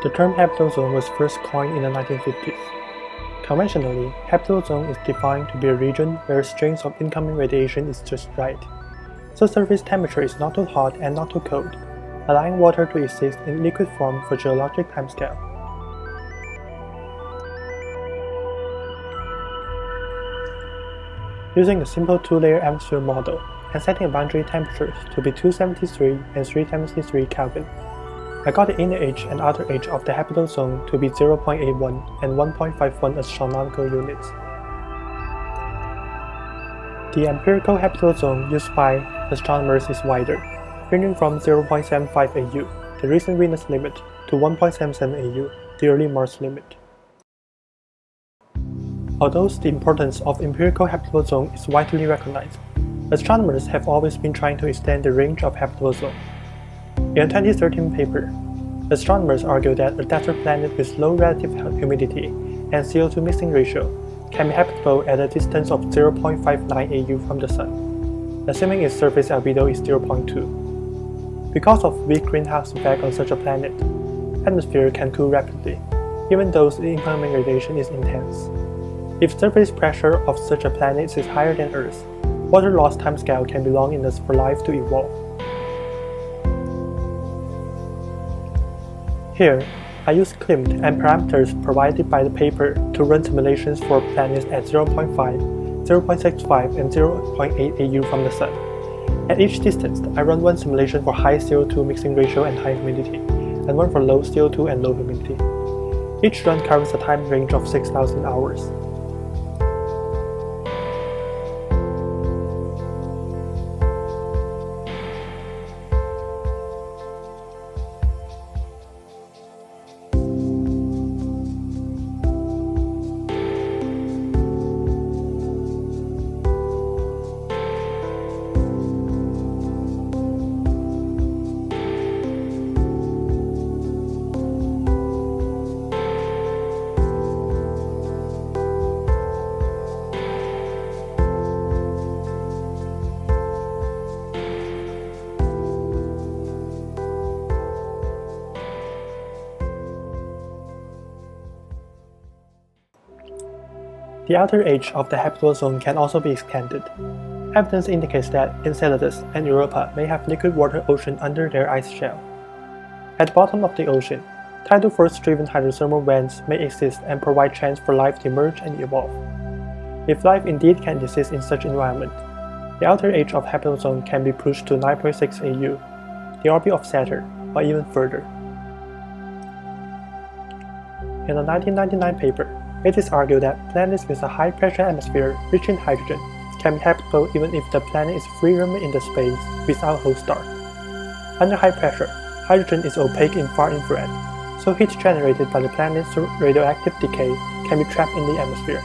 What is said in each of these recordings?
The term habitable zone was first coined in the 1950s. Conventionally, habitable zone is defined to be a region where strength of incoming radiation is just right, so surface temperature is not too hot and not too cold, allowing water to exist in liquid form for geologic timescale. Using a simple two-layer atmosphere model and setting boundary temperatures to be 273 and 373 Kelvin, I got the inner edge and outer edge of the habitable zone to be 0.81 and 1.51 astronomical units. The empirical habitable zone used by astronomers is wider, ranging from 0.75 AU, the recent Venus limit, to 1.77 AU, the early Mars limit. Although the importance of empirical habitable zone is widely recognized, astronomers have always been trying to extend the range of habitable zone. In a 2013 paper, astronomers argued that a desert planet with low relative humidity and CO2 mixing ratio can be habitable at a distance of 0.59 AU from the Sun, assuming its surface albedo is 0.2. Because of weak greenhouse effect on such a planet, atmosphere can cool rapidly, even though the incoming radiation is intense. If surface pressure of such a planet is higher than Earth, water loss timescale can be long enough for life to evolve. Here, I use ClimT and parameters provided by the paper to run simulations for planets at 0.5, 0.65, and 0.8 AU from the Sun. At each distance, I run one simulation for high CO2 mixing ratio and high humidity, and one for low CO2 and low humidity. Each run covers a time range of 6,000 hours. The outer edge of the habitable zone can also be extended. Evidence indicates that Enceladus and Europa may have liquid water ocean under their ice shell. At the bottom of the ocean, tidal force-driven hydrothermal vents may exist and provide chance for life to emerge and evolve. If life indeed can exist in such environment, the outer edge of habitable zone can be pushed to 9.6 AU, the orbit of Saturn, or even further. In a 1999 paper, it is argued that planets with a high-pressure atmosphere rich in hydrogen can be habitable even if the planet is free roaming in the space without a host star. Under high pressure, hydrogen is opaque in far infrared, so heat generated by the planet's radioactive decay can be trapped in the atmosphere,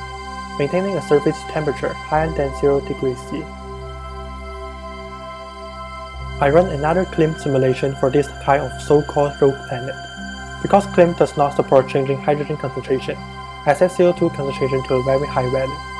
maintaining a surface temperature higher than 0 degrees C. I run another ClimT simulation for this kind of so-called rogue planet. Because ClimT does not support changing hydrogen concentration, I set CO2 concentration to a very high value.